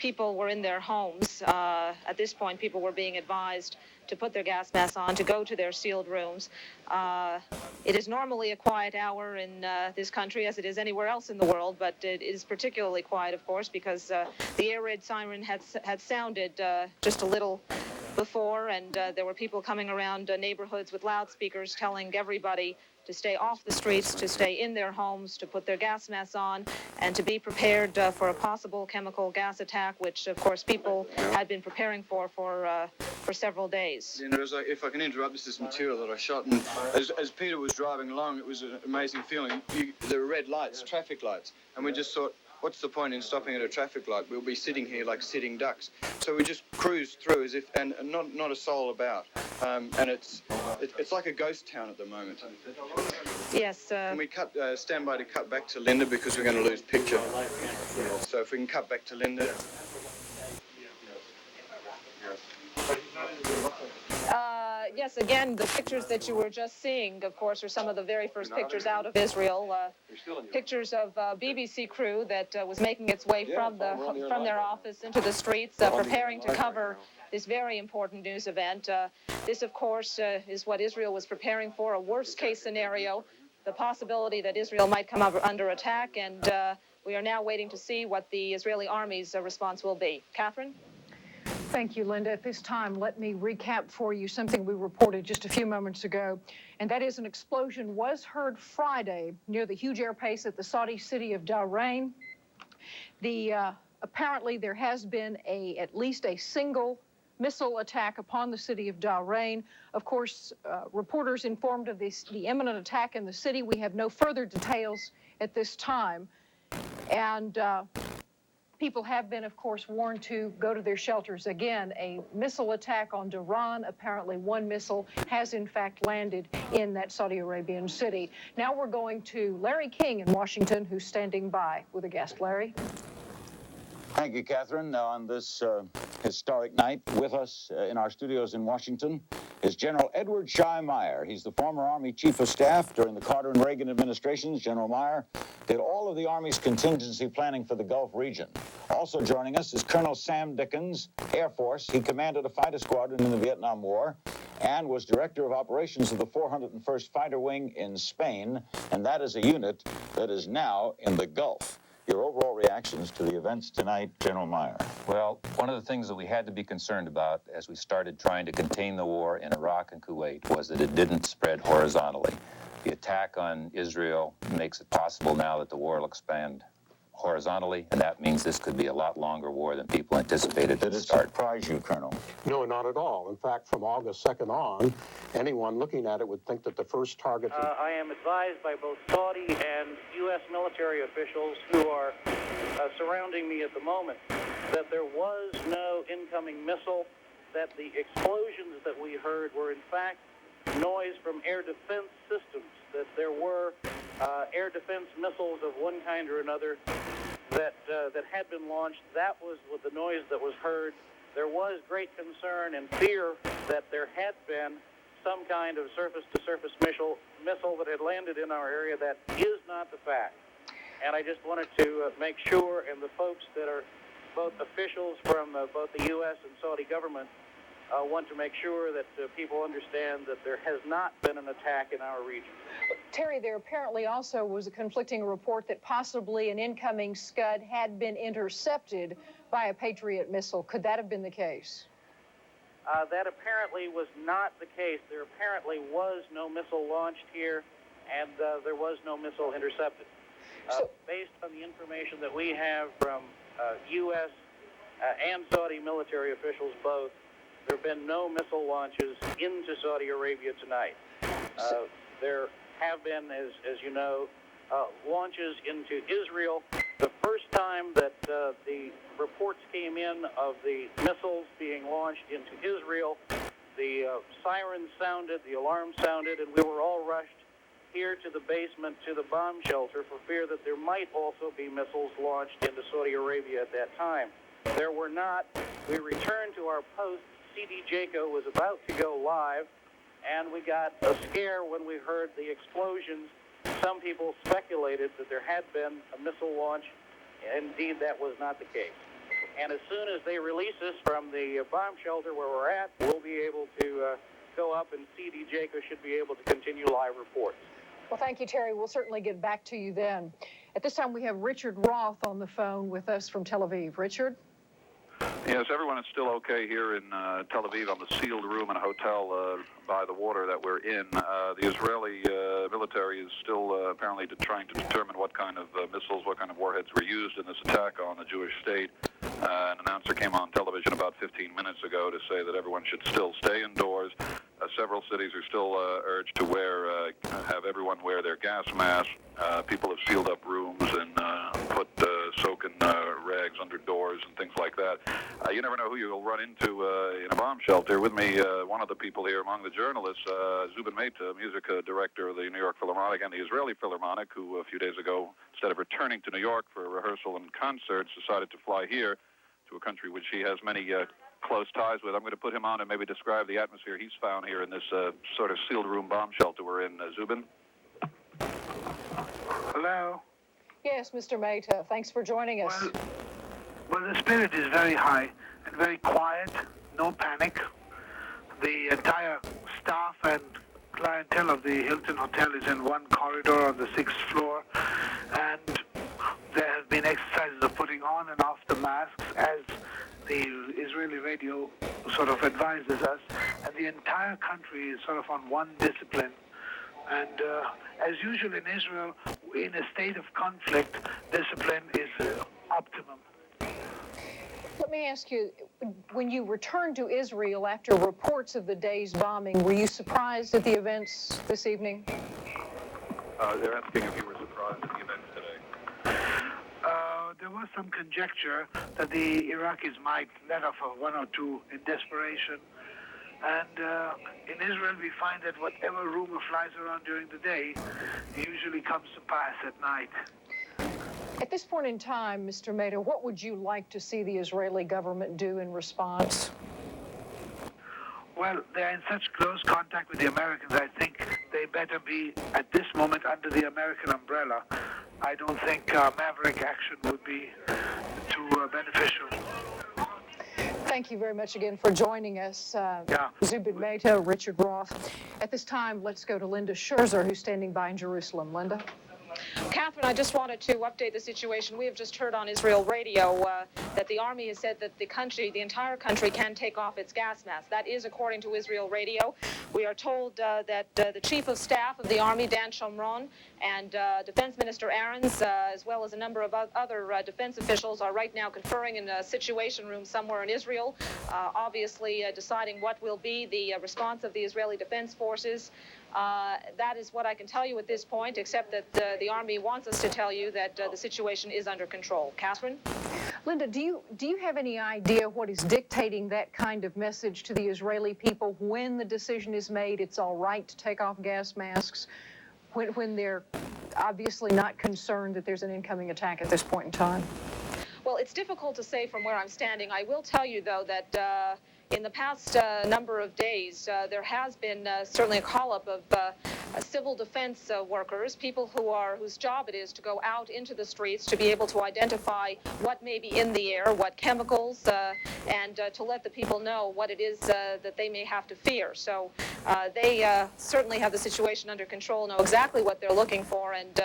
people were in their homes. At this point, people were being advised to put their gas masks on, to go to their sealed rooms. It is normally a quiet hour in this country, as it is anywhere else in the world, but it is particularly quiet, of course, because the air raid siren had sounded just a little before, and there were people coming around neighborhoods with loudspeakers telling everybody to stay off the streets, to stay in their homes, to put their gas masks on, and to be prepared for a possible chemical gas attack, which, of course, people had been preparing for several days. You know, it was like, if I can interrupt, this is material that I shot, and as Peter was driving along, it was an amazing feeling. There were red lights, traffic lights, and we just thought, what's the point in stopping at a traffic light? We'll be sitting here like sitting ducks. So we just cruised through as if, and not a soul about. And it's like a ghost town at the moment. Yes. Can we stand by to cut back to Linda, because we're going to lose picture. So if we can cut back to Linda. Yes, again, the pictures that you were just seeing, of course, are some of the very first pictures out of Israel. Pictures of BBC crew that was making its way from their office into the streets, preparing to cover this very important news event. This, of course, is what Israel was preparing for, a worst-case scenario, the possibility that Israel might come under attack, and we are now waiting to see what the Israeli army's response will be. Catherine? Thank you, Linda. At this time, let me recap for you something we reported just a few moments ago, and that is an explosion was heard Friday near the huge airbase at the Saudi city of Bahrain. Apparently, there has been at least a single missile attack upon the city of Bahrain. Of course, reporters informed of the imminent attack in the city. We have no further details at this time, and people have been, of course, warned to go to their shelters. Again, a missile attack on Tehran. Apparently, one missile has, in fact, landed in that Saudi Arabian city. Now we're going to Larry King in Washington, who's standing by with a guest. Larry? Thank you, Catherine. On this historic night, with us in our studios in Washington is General Edward Shai Meyer. He's the former Army Chief of Staff during the Carter and Reagan administrations. General Meyer did all of the Army's contingency planning for the Gulf region. Also joining us is Colonel Sam Dickens, Air Force. He commanded a fighter squadron in the Vietnam War and was Director of Operations of the 401st Fighter Wing in Spain, and that is a unit that is now in the Gulf. Your overall reactions to the events tonight, General Meyer? Well, one of the things that we had to be concerned about as we started trying to contain the war in Iraq and Kuwait was that it didn't spread horizontally. The attack on Israel makes it possible now that the war will expand horizontally, and that means this could be a lot longer war than people anticipated at the start. Did it surprise you, Colonel? No, not at all. In fact, from August 2nd on, anyone looking at it would think that the first target... I am advised by both Saudi and U.S. military officials who are surrounding me at the moment that there was no incoming missile, that the explosions that we heard were in fact noise from air defense systems, that there were air defense missiles of one kind or another that had been launched. That was the noise that was heard. There was great concern and fear that there had been some kind of surface-to-surface missile that had landed in our area. That is not the fact. And I just wanted to make sure, and the folks that are both officials from both the U.S. and Saudi government want to make sure that people understand that there has not been an attack in our region. Terry, there apparently also was a conflicting report that possibly an incoming Scud had been intercepted by a Patriot missile. Could that have been the case? That apparently was not the case. There apparently was no missile launched here, and there was no missile intercepted. Based on the information that we have from U.S. And Saudi military officials both, there have been no missile launches into Saudi Arabia tonight. There have been, as you know, launches into Israel. The first time that the reports came in of the missiles being launched into Israel, the sirens sounded, the alarm sounded, and we were all rushed here to the basement, to the bomb shelter, for fear that there might also be missiles launched into Saudi Arabia at that time. There were not. We returned to our post. CD Jaco was about to go live, and we got a scare when we heard the explosions. Some people speculated that there had been a missile launch. Indeed, that was not the case. And as soon as they release us from the bomb shelter where we're at, we'll be able to go up, and C.D. Jacobs should be able to continue live reports. Well, thank you, Terry. We'll certainly get back to you then. At this time, we have Richard Roth on the phone with us from Tel Aviv. Richard? Yes, everyone is still okay here in Tel Aviv on the sealed room in a hotel by the water that we're in. The Israeli military is still apparently trying to determine what kind of missiles, what kind of warheads were used in this attack on the Jewish state. An announcer came on television about 15 minutes ago to say that everyone should still stay indoors. Several cities are still urged to have everyone wear their gas masks. People have sealed up rooms and put soaking rags under doors and things like that. You never know who you'll run into in a bomb shelter. With me, one of the people here among the journalists, Zubin Mehta, music director of the New York Philharmonic and the Israeli Philharmonic, who a few days ago, instead of returning to New York for rehearsal and concerts, decided to fly here to a country which he has many close ties with. I'm going to put him on and maybe describe the atmosphere he's found here in this sort of sealed room bomb shelter we're in. Zubin? Hello? Yes, Mr. Mehta. Thanks for joining us. Well, the spirit is very high and very quiet, no panic. The entire staff and clientele of the Hilton Hotel is in one corridor on the 6th floor, and there have been exercises of putting on and off the masks as the Israeli radio sort of advises us, and the entire country is sort of on one discipline. And as usual in Israel, in a state of conflict, discipline is optimum. Let me ask you, when you returned to Israel after reports of the day's bombing, were you surprised at the events this evening? They're asking if you were surprised at the events today. There was some conjecture that the Iraqis might let off a one or two in desperation. And in Israel, we find that whatever rumor flies around during the day usually comes to pass at night. At this point in time, Mr. Mehta, what would you like to see the Israeli government do in response? Well, they're in such close contact with the Americans, I think they better be, at this moment, under the American umbrella. I don't think maverick action would be too beneficial. Thank you very much again for joining us, Zubin Mehta, Richard Roth. At this time, let's go to Linda Scherzer, who's standing by in Jerusalem. Linda? Catherine, I just wanted to update the situation. We have just heard on Israel radio that the Army has said that the entire country can take off its gas masks. That is according to Israel radio. We are told that the Chief of Staff of the Army, Dan Shomron, and Defense Minister Aarons, as well as a number of other defense officials, are right now conferring in a situation room somewhere in Israel, obviously deciding what will be the response of the Israeli Defense Forces. That is what I can tell you at this point, except that the Army wants us to tell you that the situation is under control. Catherine? Linda, do you have any idea what is dictating that kind of message to the Israeli people when the decision is made it's all right to take off gas masks, when they're obviously not concerned that there's an incoming attack at this point in time? Well, it's difficult to say from where I'm standing. I will tell you, though, that in the past number of days, there has been certainly a call-up of civil defense workers, people whose job it is to go out into the streets to be able to identify what may be in the air, what chemicals, and to let the people know what it is that they may have to fear. So they certainly have the situation under control, know exactly what they're looking for, and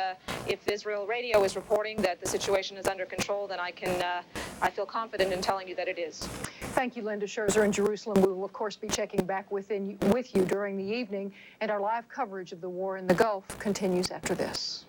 if Israel radio is reporting that the situation is under control, then I feel confident in telling you that it is. Thank you, Linda Scherzer in Jerusalem. We will, of course, be checking back with you during the evening, and our live coverage of the war in the Gulf continues after this.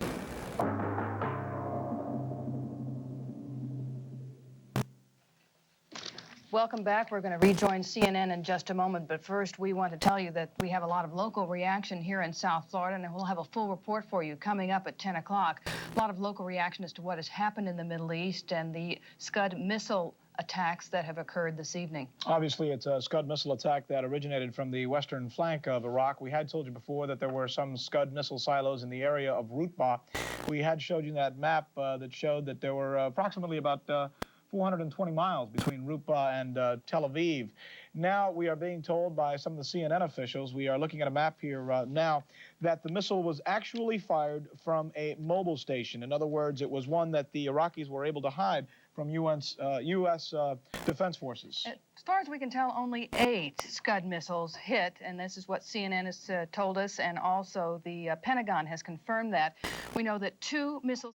Welcome back. We're going to rejoin CNN in just a moment, but first we want to tell you that we have a lot of local reaction here in South Florida, and we'll have a full report for you coming up at 10 o'clock. A lot of local reaction as to what has happened in the Middle East and the Scud missile attacks that have occurred this evening. Obviously, it's a Scud missile attack that originated from the western flank of Iraq. We had told you before that there were some Scud missile silos in the area of Rutbah. We had showed you that map that showed that there were approximately about 420 miles between Rutbah and Tel Aviv. Now we are being told by some of the CNN officials, we are looking at a map here now, that the missile was actually fired from a mobile station. In other words, it was one that the Iraqis were able to hide from from U.S. Defense Forces. As far as we can tell, only 8 Scud missiles hit, and this is what CNN has told us, and also the Pentagon has confirmed that. We know that 2 missiles